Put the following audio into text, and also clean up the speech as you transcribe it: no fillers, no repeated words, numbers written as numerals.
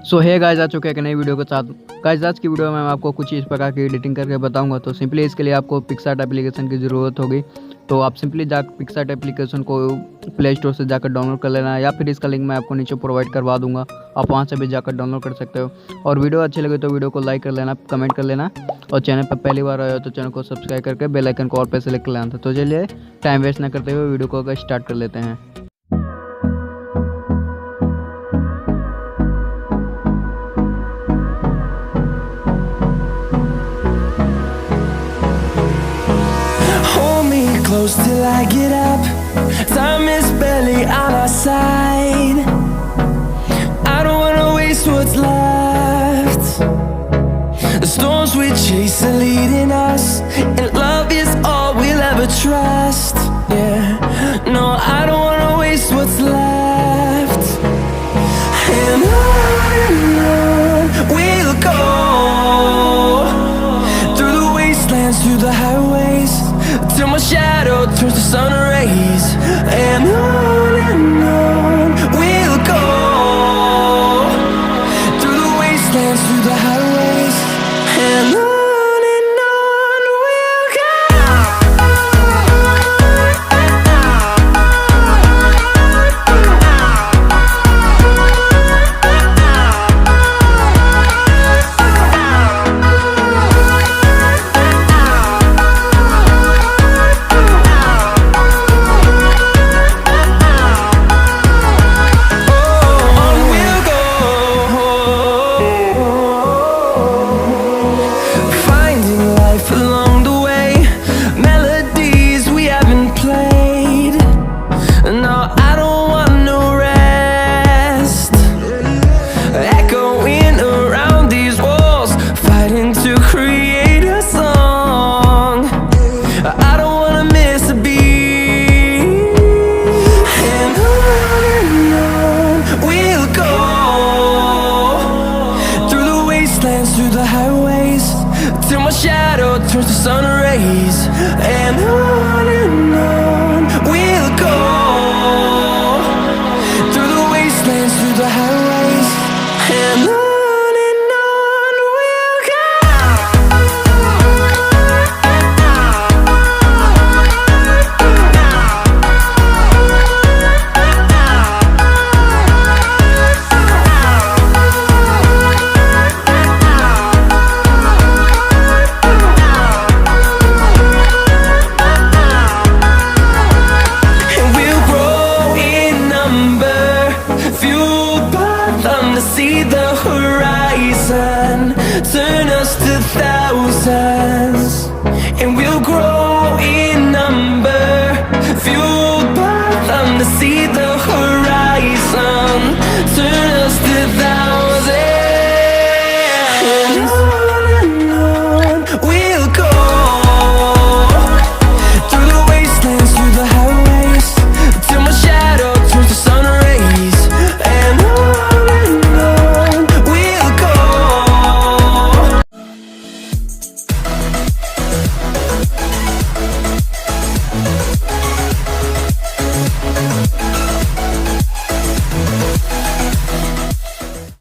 सो है गाइस, आ चुके हैं एक नई वीडियो के साथ। गाइस आज की वीडियो में मैं आपको कुछ इस प्रकार की एडिटिंग करके बताऊंगा। तो सिंपली इसके लिए आपको पिक्सार्ट एप्लीकेशन की ज़रूरत होगी। तो आप सिंपली पिक्सार्ट एप्लीकेशन को प्ले स्टोर से जाकर डाउनलोड कर लेना, या फिर इसका लिंक मैं आपको नीचे प्रोवाइड करवा दूंगा, आप वहां से भी जाकर डाउनलोड कर सकते हो। और वीडियो अच्छी लगे तो वीडियो को लाइक कर लेना, कमेंट कर लेना, और चैनल पर पहली बार आए हो तो चैनल को सब्सक्राइब करके बेल आइकन को ऑल पे सेलेक्ट कर लेना था। तो चलिए टाइम वेस्ट ना करते हुए वीडियो को स्टार्ट कर लेते हैं। Close till I get up. Time is barely on our side. I don't wanna waste what's left. The storms we chase are leading us, and love is all we'll ever trust. Yeah, no, I don't wanna waste what's left. And on we'll go, through the wastelands, through the highways, till my shadow turns to sun rays. And